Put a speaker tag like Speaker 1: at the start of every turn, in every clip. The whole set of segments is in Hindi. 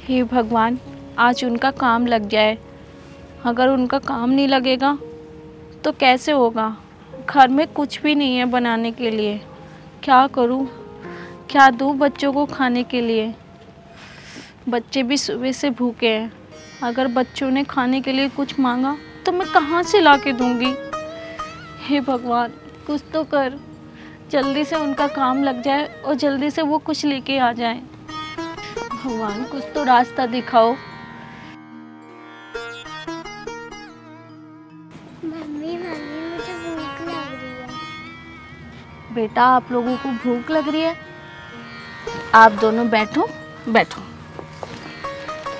Speaker 1: हे भगवान, आज उनका काम लग जाए। अगर उनका काम नहीं लगेगा तो कैसे होगा। घर में कुछ भी नहीं है बनाने के लिए। क्या करूं, क्या दूं बच्चों को खाने के लिए। बच्चे भी सुबह से भूखे हैं। अगर बच्चों ने खाने के लिए कुछ मांगा तो मैं कहाँ से ला के दूंगी। हे भगवान, कुछ तो कर। जल्दी से उनका काम लग जाए और जल्दी से वो कुछ लेके आ जाए। भगवान, कुछ तो रास्ता दिखाओ।
Speaker 2: मम्मी मुझे भूख लग रही है।
Speaker 1: बेटा, आप लोगों को भूख लग रही है? आप दोनों बैठो बैठो।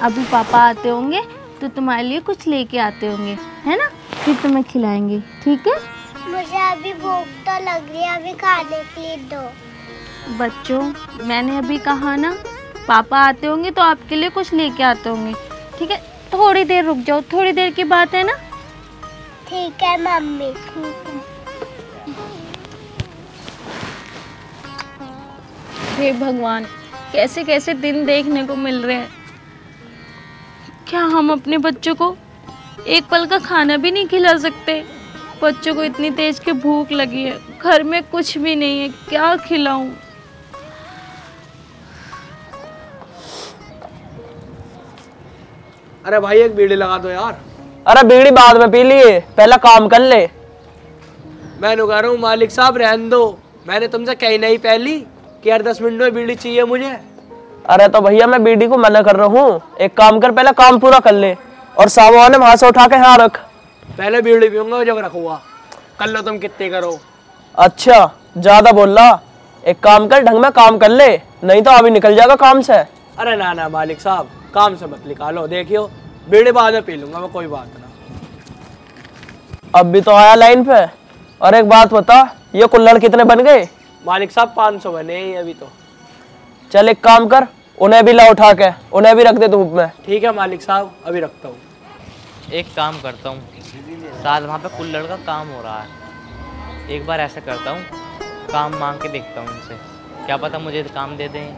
Speaker 1: अभी पापा आते होंगे तो तुम्हारे लिए कुछ लेके आते होंगे, है ना? फिर तुम्हें खिलाएंगे, ठीक है?
Speaker 2: मुझे अभी भूख तो लग रही है, अभी खाने के लिए दो।
Speaker 1: बच्चों, मैंने अभी कहा ना, पापा आते होंगे तो आपके लिए कुछ लेके आते होंगे, ठीक है? थोड़ी देर रुक जाओ, थोड़ी देर की बात है ना।
Speaker 2: ठीक है मम्मी।
Speaker 1: हे भगवान, कैसे कैसे दिन देखने को मिल रहे हैं। क्या हम अपने बच्चों को एक पल का खाना भी नहीं खिला सकते? बच्चों को इतनी तेज की भूख लगी है, घर में कुछ भी नहीं है, क्या खिलाऊं?
Speaker 3: अरे भाई, एक बीड़ी लगा दो यार।
Speaker 4: अरे बीड़ी बाद में पी लिए, पहला काम कर ले।
Speaker 3: मैं कह रहा हूँ मालिक साहब रहने दो। मैंने तुमसे कही नहीं पहली कि यार 10 मिनट में बीड़ी चाहिए मुझे।
Speaker 4: अरे तो भैया मैं बीड़ी को मना कर रहा हूँ। एक काम कर, पहला काम पूरा कर ले और सामान वहां से उठा के यहाँ रख।
Speaker 3: पहले बीड़ी पीऊंगा जब रखूंगा। कर लो तुम कितने करो।
Speaker 4: अच्छा, ज्यादा बोल रहा। एक काम कर, ढंग में काम कर ले, नहीं तो अभी निकल जाएगा काम से।
Speaker 3: अरे ना ना मालिक साहब, काम से मत निकालो। देखियो, बीड़ी बाद में पी लूंगा मैं, कोई बात ना।
Speaker 4: अब भी तो आया लाइन पे। और एक बात बता, ये कुल्हड़ कितने बन गए?
Speaker 3: मालिक साहब 500 बने ही अभी तो।
Speaker 4: चल एक काम कर, उन्हें भी ला उठा के, उन्हें भी रख दे धूप में।
Speaker 3: ठीक है मालिक साहब, अभी रखता हूँ।
Speaker 5: एक काम करता हूँ, साथ वहाँ पे कुल्हड़ का काम हो रहा है। एक बार ऐसा करता हूँ, काम मांग के देखता हूँ उनसे, क्या पता मुझे काम दे दें।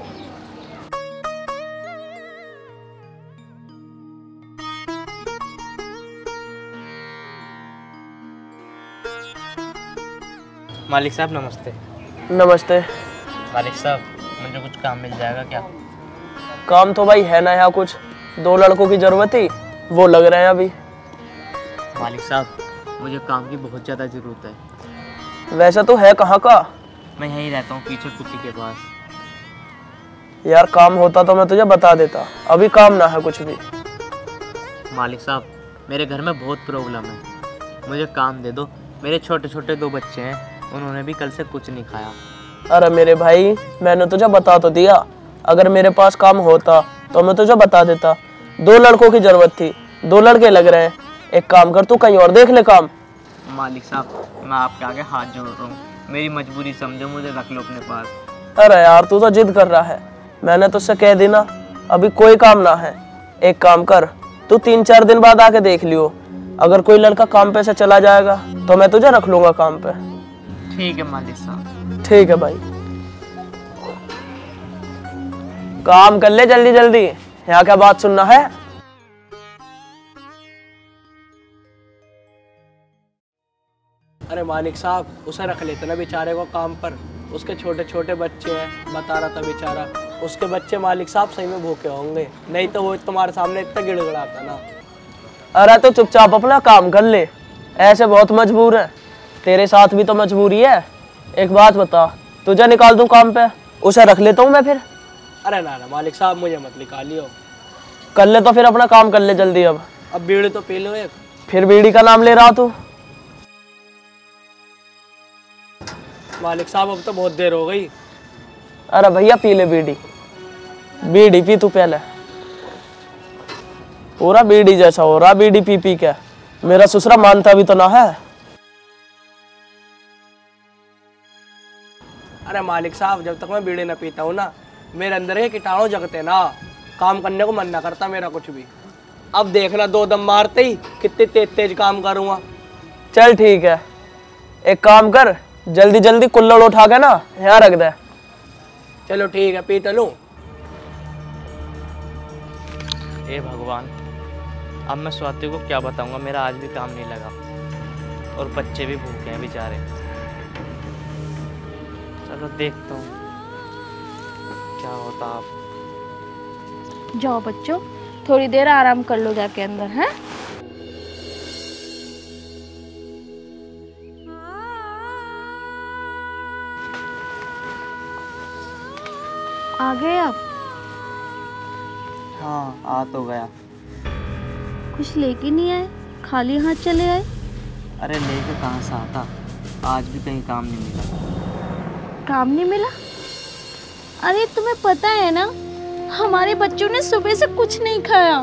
Speaker 5: मालिक साहब नमस्ते।
Speaker 4: नमस्ते।
Speaker 5: मालिक साहब, मुझे कुछ काम मिल जाएगा क्या?
Speaker 4: काम तो भाई है ना यहाँ कुछ, 2 लड़कों की जरूरत थी, वो लग रहे हैं अभी।
Speaker 5: मालिक साहब, मुझे काम की बहुत ज़्यादा ज़रूरत है।
Speaker 4: वैसा तो है कहाँ का?
Speaker 5: मैं यहीं रहता हूँ, पीछे कुत्ती के पास।
Speaker 4: यार काम होता तो मैं तुझे बता देता, अभी काम ना है कुछ भी।
Speaker 5: मालिक साहब, मेरे घर में बहुत प्रॉब्लम है, मुझे काम दे दो। मेरे छोटे छोटे 2 बच्चे हैं, उन्होंने भी कल से कुछ नहीं खाया।
Speaker 4: अरे मेरे भाई, मैंने तुझे बता तो दिया, अगर मेरे पास काम होता तो मैं तुझे बता देता। 2 लड़कों की जरूरत थी, 2 लड़के लग रहे हैं। एक काम कर, तू कहीं और देख ले काम।
Speaker 5: मालिक साहब, मैं आपके आगे हाथ जोड़ रहा हूँ, मेरी मजबूरी समझो, मुझे रख लो अपने पास।
Speaker 4: अरे यार, तू तो जिद कर रहा है, मैंने तुझसे कह दी ना, अभी कोई काम ना है। एक काम कर, तू 3-4 दिन बाद आके देख लियो, अगर कोई लड़का काम पे से चला जाएगा तो मैं तुझे रख लूंगा काम पे।
Speaker 5: ठीक है मालिक साहब।
Speaker 4: ठीक है भाई, काम कर ले जल्दी जल्दी, यहाँ क्या बात सुनना है।
Speaker 3: अरे मालिक साहब, उसे रख लेते ना बेचारे को काम पर। उसके छोटे छोटे बच्चे हैं, बता रहा था बेचारा। उसके बच्चे मालिक साहब सही में भूखे होंगे, नहीं तो वो तुम्हारे सामने इतना गिड़गिड़ाता ना।
Speaker 4: अरे तो चुपचाप अपना काम कर ले, ऐसे बहुत मजबूर है, तेरे साथ भी तो मजबूरी है। एक बात बता, तुझे निकाल दूं काम पे, उसे रख लेता हूँ मैं फिर।
Speaker 3: अरे ना ना मालिक साहब, मुझे मत निकालियो।
Speaker 4: कर ले तो फिर अपना काम कर ले जल्दी। अब
Speaker 3: बीड़ी तो पी लो एक।
Speaker 4: फिर बीड़ी का नाम ले रहा तू?
Speaker 3: मालिक साहब, अब तो बहुत देर हो गई।
Speaker 4: अरे भैया पी ले बीड़ी, बीड़ी पी तू पहले। पूरा बीड़ी जैसा हो रहा, बीड़ी पी पी के। मेरा ससुरा मानता भी तो ना है।
Speaker 3: अरे मालिक साहब, जब तक मैं बीड़ी ना पीता हूँ ना, मेरे अंदर के कीटाणु जगते ना, काम करने को मन ना करता मेरा कुछ भी। अब देखना, 2 दम मारते ही कितने तेज तेज काम करूँगा।
Speaker 4: चल ठीक है, एक काम कर, जल्दी जल्दी कुल्हड़ उठा के ना यहाँ रख दे।
Speaker 3: चलो ठीक है, पी तो लूं।
Speaker 5: हे भगवान, अब मैं स्वाति को क्या बताऊंगा, मेरा आज भी काम नहीं लगा और बच्चे भी भूखे हैं बेचारे। चलो देखता हूँ क्या होता। आप
Speaker 1: जाओ बच्चों, थोड़ी देर आराम कर लो जाके अंदर, हैं? आ गए आप?
Speaker 5: हाँ, आ तो गया।
Speaker 1: कुछ लेके नहीं आए, खाली हाथ चले आए?
Speaker 5: अरे लेके कहाँ से आता, आज भी कहीं काम नहीं मिला।
Speaker 1: काम नहीं मिला? अरे तुम्हें पता है ना, हमारे बच्चों ने सुबह से कुछ नहीं खाया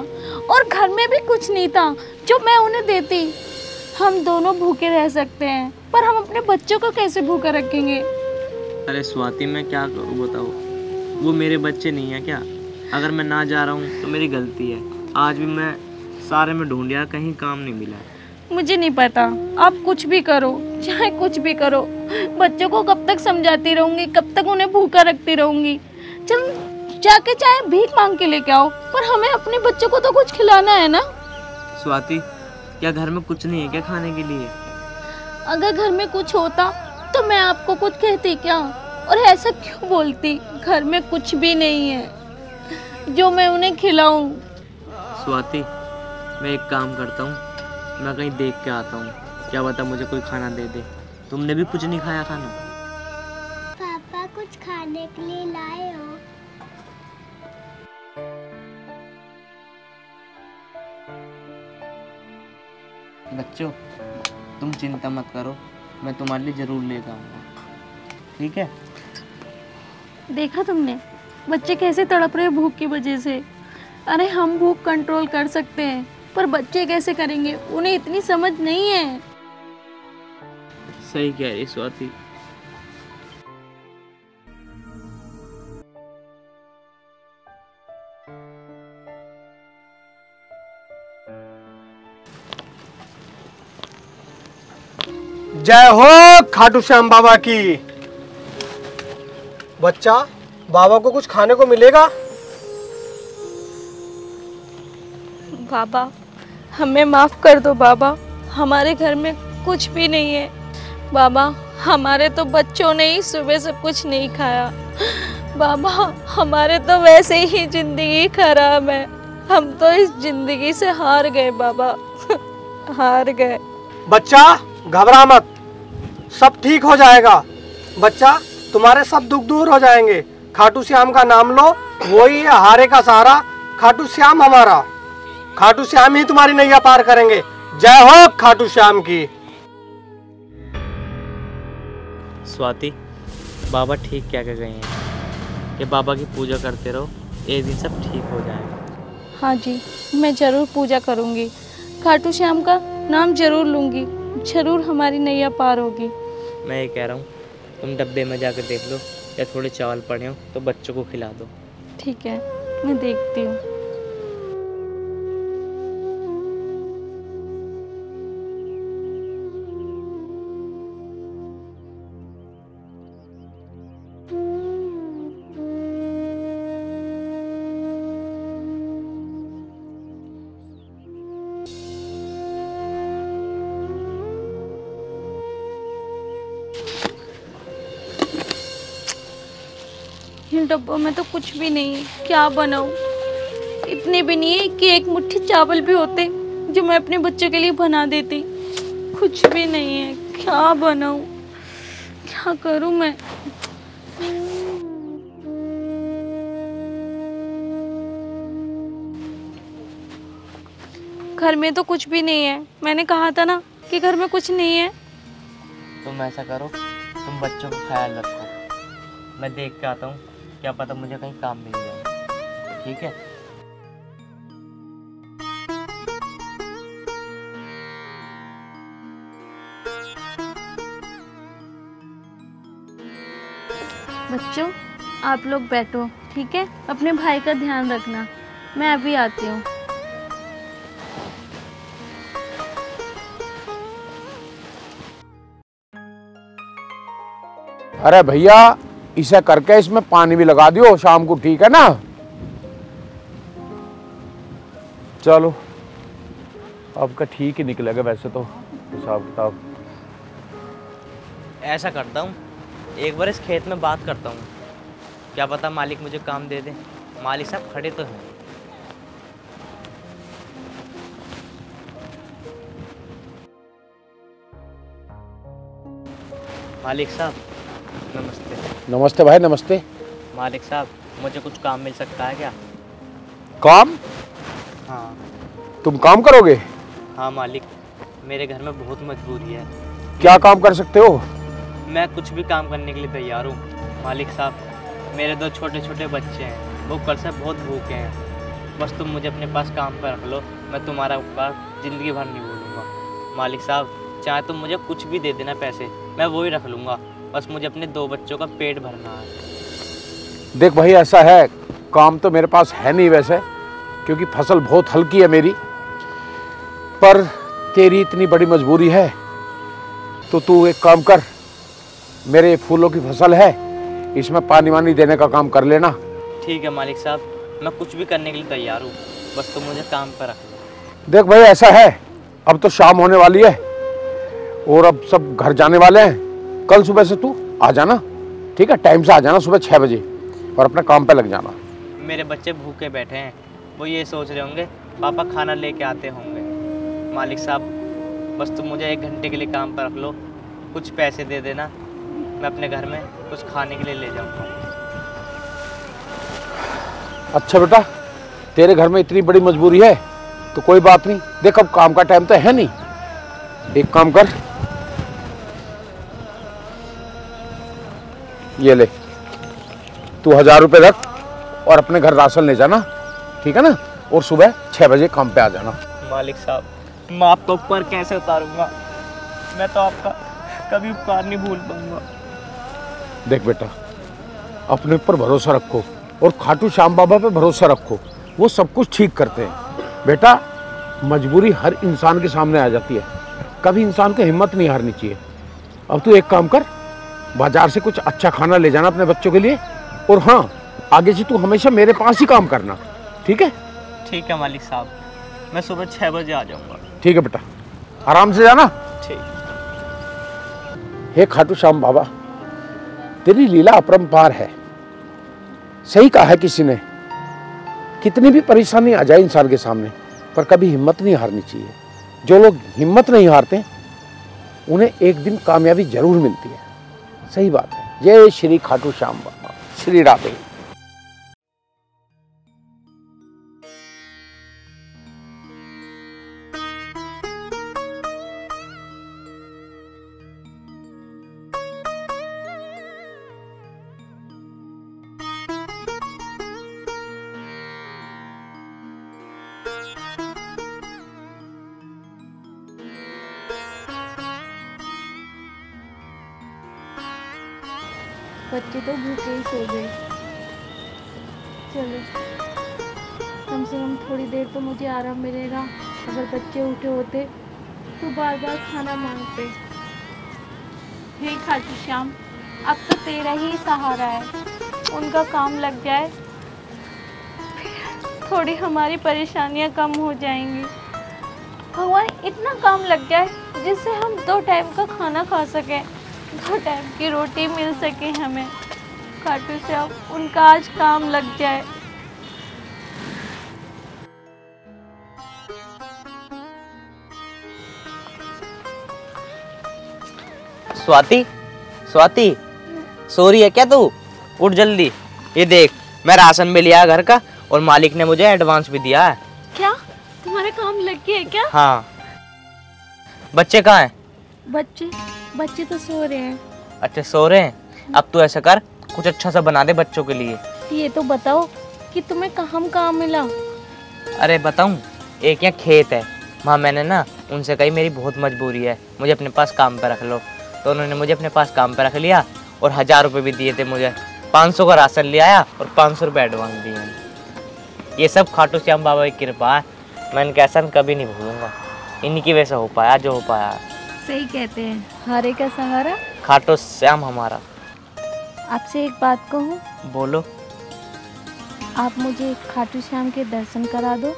Speaker 1: और घर में भी कुछ नहीं था जो मैं उन्हें देती। हम दोनों भूखे रह सकते हैं, पर हम अपने बच्चों को कैसे भूखा रखेंगे?
Speaker 5: अरे स्वाति, मैं क्या करूँ बताओ, वो मेरे बच्चे नहीं है क्या? अगर मैं ना जा रहा हूँ तो मेरी गलती है। आज भी मैं सारे में ढूंढ लिया, कहीं काम नहीं मिला।
Speaker 1: मुझे नहीं पता, आप कुछ भी करो, चाहे कुछ भी करो, बच्चों को कब तक समझाती रहूंगी, कब तक उन्हें भूखा रखती रहूंगी। चल जाके चाहे भीख मांग के लेके आओ, पर हमें अपने बच्चों को तो कुछ खिलाना है ना।
Speaker 5: स्वाति, क्या घर में कुछ नहीं है क्या खाने के लिए?
Speaker 1: अगर घर में कुछ होता तो मैं आपको कुछ कहती क्या, और ऐसा क्यों बोलती? घर में कुछ भी नहीं है जो मैं उन्हें खिलाऊं।
Speaker 5: स्वाति, मैं एक काम करता हूँ, मैं कहीं देख के आता हूँ, क्या पता मुझे कोई खाना दे दे। तुमने भी कुछ नहीं खाया खाना?
Speaker 2: पापा कुछ खाने के लिए लाए हो?
Speaker 5: बच्चों, तुम चिंता मत करो, मैं तुम्हारे लिए जरूर लेकर आऊँगा, ठीक है?
Speaker 1: देखा तुमने बच्चे कैसे तड़प रहे भूख की वजह से। अरे हम भूख कंट्रोल कर सकते हैं, पर बच्चे कैसे करेंगे? उन्हें इतनी समझ नहीं है।
Speaker 5: सही कह रही स्वाति।
Speaker 6: जय हो खाटू श्याम बाबा की। बच्चा, बाबा को कुछ खाने को मिलेगा?
Speaker 1: बाबा, हमें माफ कर दो बाबा, हमारे घर में कुछ भी नहीं है। बाबा, हमारे तो बच्चों ने ही सुबह से कुछ नहीं खाया। बाबा, हमारे तो वैसे ही जिंदगी खराब है, हम तो इस जिंदगी से हार गए बाबा, हार गए।
Speaker 6: बच्चा घबरा मत, सब ठीक हो जाएगा। बच्चा, तुम्हारे सब दुख दूर हो जाएंगे। खाटू श्याम का नाम लो, वही है हारे का सहारा। खाटू श्याम हमारा, खाटू श्याम ही तुम्हारी नैया पार करेंगे। जय हो खाटू श्याम की।
Speaker 5: स्वाति, बाबा ठीक क्या कह गए हैं कि बाबा की पूजा करते रहो, एक दिन सब ठीक हो जाएगा।
Speaker 1: हाँ जी, मैं ज़रूर पूजा करूँगी, खाटू श्याम का नाम ज़रूर लूँगी, ज़रूर हमारी नैया पार होगी।
Speaker 5: मैं ये कह रहा हूँ, तुम डब्बे में जाकर देख लो या थोड़े चावल पड़े हो तो बच्चों को खिला दो।
Speaker 1: ठीक है, मैं देखती हूँ। इन डब्बों में तो कुछ भी नहीं है, क्या बनाऊं? इतने भी नहीं है कि एक मुट्ठी चावल भी होते जो मैं अपने बच्चों के लिए बना देती। कुछ भी नहीं है, क्या बनाऊं, क्या करूं मैं? घर में तो कुछ भी नहीं है, मैंने कहा था ना कि घर में कुछ नहीं है।
Speaker 5: तुम ऐसा करो, तुम बच्चों को ख्याल रखो, मैं देख के आता हूँ, क्या पता मुझे कहीं काम मिल जाए, ठीक है?
Speaker 1: बच्चों, आप लोग बैठो, ठीक है? अपने भाई का ध्यान रखना, मैं अभी आती हूँ।
Speaker 7: अरे भैया, इसे करके इसमें पानी भी लगा दियो शाम को, ठीक है ना? चलो अब का ठीक ही निकलेगा वैसे तो हिसाब किताब।
Speaker 5: ऐसा करता हूँ, एक बार इस खेत में बात करता हूँ, क्या पता मालिक मुझे काम दे दे। मालिक साहब खड़े तो हैं। मालिक साहब नमस्ते।
Speaker 7: नमस्ते भाई नमस्ते।
Speaker 5: मालिक साहब मुझे कुछ काम मिल सकता है क्या?
Speaker 7: काम?
Speaker 5: हाँ।
Speaker 7: तुम काम करोगे?
Speaker 5: हाँ मालिक, मेरे घर में बहुत मजबूरी है।
Speaker 7: क्या काम कर सकते हो?
Speaker 5: मैं कुछ भी काम करने के लिए तैयार हूँ। मालिक साहब मेरे 2 छोटे छोटे बच्चे हैं, वो कल से बहुत भूखे हैं। बस तुम मुझे अपने पास काम पर रख लो, मैं तुम्हारा उपकार ज़िंदगी भर नहीं भूलूंगा। मालिक साहब चाहे तुम मुझे कुछ भी दे देना पैसे, मैं वो ही रख लूँगा। बस मुझे अपने 2 बच्चों का पेट भरना है।
Speaker 7: देख भाई ऐसा है, काम तो मेरे पास है नहीं वैसे, क्योंकि फसल बहुत हल्की है मेरी, पर तेरी इतनी बड़ी मजबूरी है तो तू एक काम कर, मेरे फूलों की फसल है, इसमें पानी वानी देने का काम कर लेना।
Speaker 5: ठीक है मालिक साहब, मैं कुछ भी करने के लिए तैयार हूँ, बस तुम मुझे काम पर रख लो।
Speaker 7: देख भाई ऐसा है, अब तो शाम होने वाली है और अब सब घर जाने वाले हैं। कल सुबह से तू आ जाना, ठीक है? टाइम से आ जाना सुबह 6 बजे और अपने काम पे लग जाना।
Speaker 5: मेरे बच्चे भूखे बैठे हैं, वो ये सोच रहे होंगे पापा खाना लेके आते होंगे। मालिक साहब बस तुम मुझे 1 घंटे के लिए काम पर रख लो, कुछ पैसे दे देना, मैं अपने घर में कुछ खाने के लिए ले जाऊंगा।
Speaker 7: अच्छा बेटा, तेरे घर में इतनी बड़ी मजबूरी है तो कोई बात नहीं। देख अब काम का टाइम तो है नहीं, एक काम कर, ये ले, तू 1000 रुपये रख और अपने घर राशन ले जाना, ठीक है ना? और सुबह 6 बजे काम पे आ जाना।
Speaker 5: मालिक साहब मैं आपका उपकार कैसे उतारूंगा, मैं तो आपका कभी उपकार नहीं भूल पाऊंगा।
Speaker 7: देख बेटा, अपने ऊपर भरोसा रखो और खाटू श्याम बाबा पे भरोसा रखो, वो सब कुछ ठीक करते हैं। बेटा मजबूरी हर इंसान के सामने आ जाती है, कभी इंसान को हिम्मत नहीं हारनी चाहिए। अब तू एक काम कर, बाजार से कुछ अच्छा खाना ले जाना अपने बच्चों के लिए, और हाँ आगे से तू हमेशा मेरे पास ही काम करना, ठीक है?
Speaker 5: ठीक है मालिक साहब, मैं सुबह 6 बजे आ जाऊंगा।
Speaker 7: ठीक है बेटा, आराम से जाना।
Speaker 5: ठीक।
Speaker 7: हे खाटू श्याम बाबा, तेरी लीला अपरंपार है। सही कहा है किसी ने, कितनी भी परेशानी आ जाए इंसान के सामने, पर कभी हिम्मत नहीं हारनी चाहिए। जो लोग हिम्मत नहीं हारते उन्हें एक दिन कामयाबी जरूर मिलती है। सही बात है। जय श्री खाटू श्याम बाबा, श्री राधे।
Speaker 1: बच्चे तो भूखे ही सो गए। चलो कम से कम थोड़ी देर तो मुझे आराम मिलेगा। अगर बच्चे उठे होते तो बार बार खाना मांगते। हे खाटू श्याम, अब तो तेरा ही सहारा है, उनका काम लग जाए, थोड़ी हमारी परेशानियां कम हो जाएंगी। भगवान इतना काम लग जाए जिससे हम 2 टाइम का खाना खा सकें, 2 टाइम की रोटी मिल सके हमें। खाटू श्याम उनका आज काम लग जाए।
Speaker 5: स्वाति, स्वाति सो रही है क्या तू? उठ जल्दी। ये देख मैं राशन भी लिया घर का और मालिक ने मुझे एडवांस भी दिया है।
Speaker 1: क्या तुम्हारा काम लग गया है क्या?
Speaker 5: हाँ। बच्चे कहाँ हैं?
Speaker 1: बच्चे तो सो रहे हैं।
Speaker 5: अच्छा सो रहे हैं। अब तू ऐसा कर, कुछ अच्छा सा बना दे बच्चों के लिए।
Speaker 1: ये तो बताओ कि तुम्हें कहाँ काम मिला?
Speaker 5: अरे बताऊं, एक यहाँ खेत है, वहाँ मैंने ना उनसे कही मेरी बहुत मजबूरी है, मुझे अपने पास काम पे रख लो, तो उन्होंने मुझे अपने पास काम पे रख लिया और 1000 रुपये भी दिए थे मुझे। 500 का राशन ले आया और 500 रुपये एडवांस दिए। ये सब खाटू श्याम बाबा की कृपा है, मैं इनका एहसान कभी नहीं भूलूंगा। इनकी वजह से हो पाया जो हो पाया।
Speaker 1: सही कहते हैं, हारे का सहारा
Speaker 5: खाटू श्याम हमारा।
Speaker 1: आपसे एक बात कहूँ?
Speaker 5: बोलो।
Speaker 1: आप मुझे खाटू श्याम के दर्शन करा दो।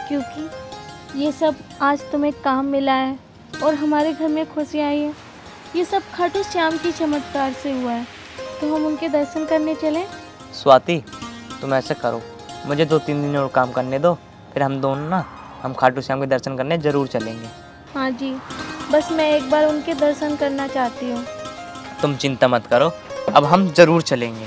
Speaker 1: क्योंकि ये सब आज तुम्हें काम मिला है और हमारे घर में खुशी आई है, ये सब खाटू श्याम की चमत्कार से हुआ है। तो हम उनके दर्शन करने चलें?
Speaker 5: स्वाति, तुम ऐसे करो, मुझे 2-3 दिन और काम करने दो, फिर हम दोनों ना हम खाटू श्याम के दर्शन करने ज़रूर चलेंगे।
Speaker 1: हाँ जी, बस मैं एक बार उनके दर्शन करना चाहती हूँ।
Speaker 5: तुम चिंता मत करो, अब हम ज़रूर चलेंगे।